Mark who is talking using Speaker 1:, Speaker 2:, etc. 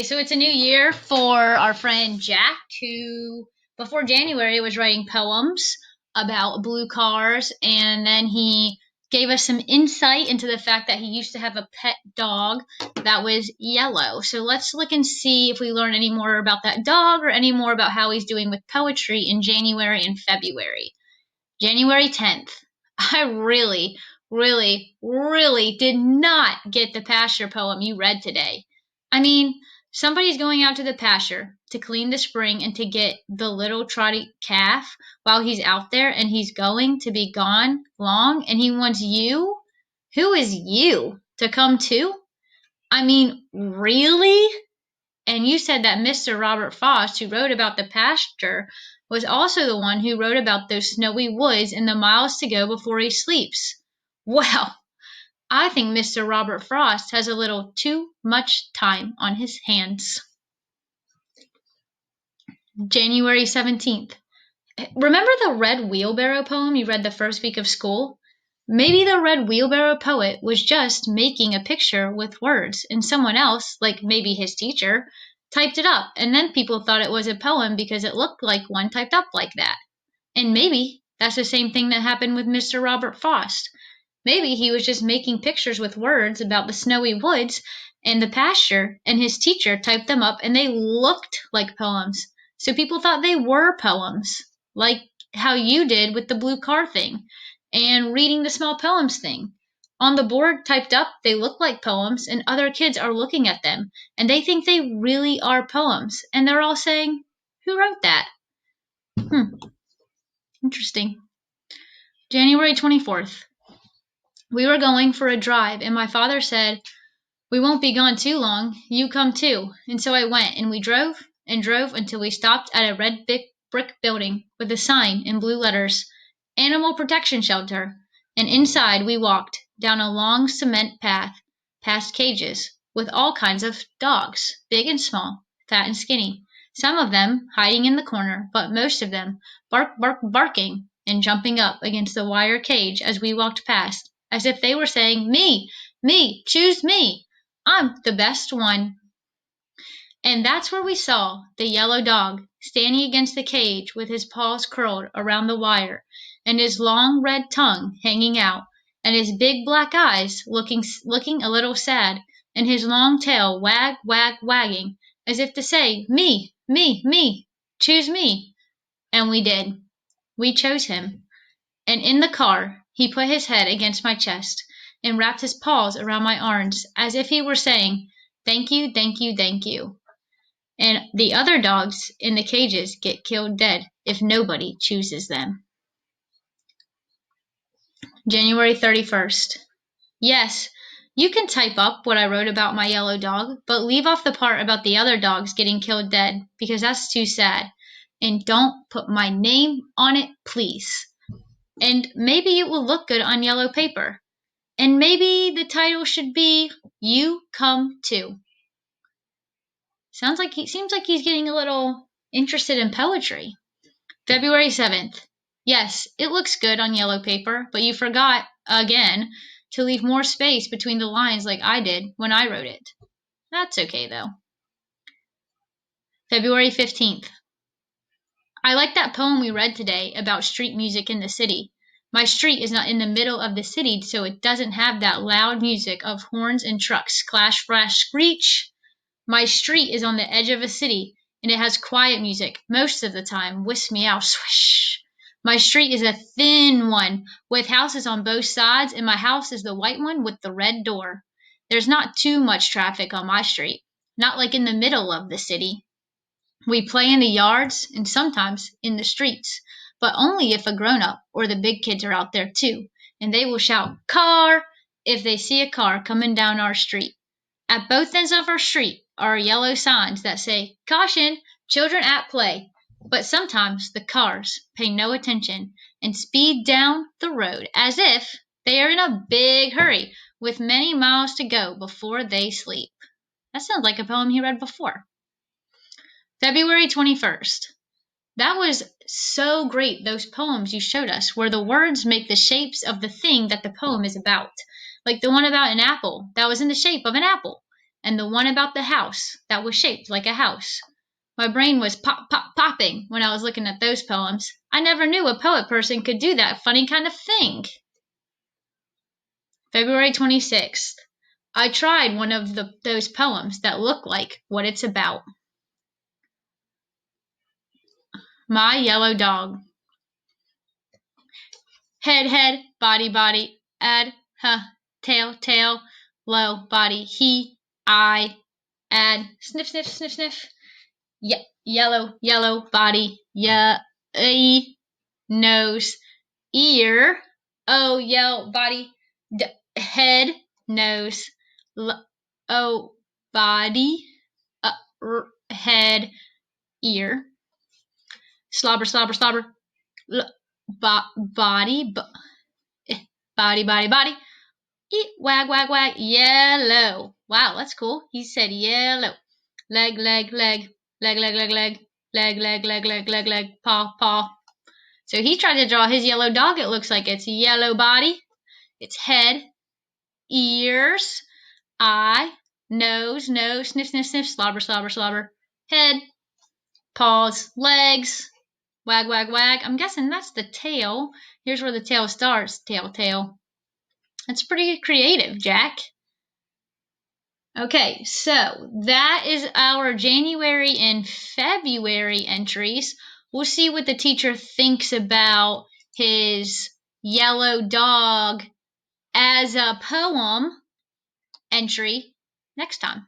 Speaker 1: So it's a new year for our friend Jack, who before January was writing poems about blue cars, and then he gave us some insight into the fact that he used to have a pet dog that was yellow. So let's look and see if we learn any more about that dog or any more about how he's doing with poetry in January and February. January 10th. I really did not get the pasture poem you read today. I mean, somebody's going out to the pasture to clean the spring and to get the little trotty calf while he's out there, and he's going to be gone long, and he wants you? Who is you to come too? I mean, really? And you said that Mr. Robert Frost, who wrote about the pasture, was also the one who wrote about those snowy woods and the miles to go before he sleeps. Well, I think Mr. Robert Frost has a little too much time on his hands. January 17th. Remember the Red Wheelbarrow poem you read the first week of school? Maybe the Red Wheelbarrow poet was just making a picture with words, and someone else, like maybe his teacher, typed it up, and then people thought it was a poem because it looked like one typed up like that. And maybe that's the same thing that happened with Mr. Robert Frost. Maybe he was just making pictures with words about the snowy woods and the pasture, and his teacher typed them up and they looked like poems. So people thought they were poems, like how you did with the blue car thing and reading the small poems thing. On the board typed up, they look like poems, and other kids are looking at them, and they think they really are poems, and they're all saying, "Who wrote that?" Interesting. January 24th. We were going for a drive, and my father said, "We won't be gone too long. You come too." And so I went, and we drove and drove until we stopped at a red brick building with a sign in blue letters, "Animal Protection Shelter." And inside we walked down a long cement path, past cages, with all kinds of dogs, big and small, fat and skinny. Some of them hiding in the corner, but most of them barking and jumping up against the wire cage as we walked past, as if they were saying, me, choose me. I'm the best one." And that's where we saw the yellow dog standing against the cage with his paws curled around the wire and his long red tongue hanging out and his big black eyes looking a little sad and his long tail wagging as if to say, me, choose me. And we did. We chose him. And in the car, he put his head against my chest and wrapped his paws around my arms as if he were saying, "Thank you, thank you, thank you." And the other dogs in the cages get killed dead if nobody chooses them. January 31st. Yes, you can type up what I wrote about my yellow dog, but leave off the part about the other dogs getting killed dead because that's too sad. And don't put my name on it, please. And maybe it will look good on yellow paper. And maybe the title should be "You Come Too." Seems like he's getting a little interested in poetry. February 7th. Yes, it looks good on yellow paper, but you forgot, again, to leave more space between the lines like I did when I wrote it. That's okay, though. February 15th. I like that poem we read today about street music in the city. My street is not in the middle of the city, so it doesn't have that loud music of horns and trucks, clash, flash, screech. My street is on the edge of a city, and it has quiet music most of the time. Whisk me out, swish. My street is a thin one with houses on both sides, and my house is the white one with the red door. There's not too much traffic on my street, not like in the middle of the city. We play in the yards and sometimes in the streets, but only if a grown-up or the big kids are out there too, and they will shout, "Car!" if they see a car coming down our street. At both ends of our street are yellow signs that say, "Caution, children at play." But sometimes the cars pay no attention and speed down the road as if they are in a big hurry with many miles to go before they sleep. That sounds like a poem he read before. February 21st. That was so great, those poems you showed us, where the words make the shapes of the thing that the poem is about. Like the one about an apple, that was in the shape of an apple. and the one about the house that was shaped like a house. My brain was popping when I was looking at those poems. I never knew a poet person could do that funny kind of thing. February 26th. I tried one of those poems that look like what it's about. My Yellow Dog. Head, head, body, body, add, tail, tail, low, body, he, I, add, sniff, sniff, sniff, sniff. Yellow, yellow, body, nose, ear, yellow, body, head, nose, body, head, ear, slobber, slobber, slobber, body, body, body, body, wag, wag, wag, yellow. Wow, that's cool. He said yellow. Leg, leg, leg, leg, leg, leg, leg, leg, leg, leg, leg, leg, leg, paw, paw. So he tried to draw his yellow dog. It looks like it's yellow body, its head, ears, eye, nose, sniff, sniff, sniff, slobber, slobber, slobber, head, paws, legs, wag, wag, wag. I'm guessing that's the tail. Here's where the tail starts. Tail, tail. That's pretty creative, Jack. Okay, so that is our January and February entries. We'll see what the teacher thinks about his yellow dog as a poem entry next time.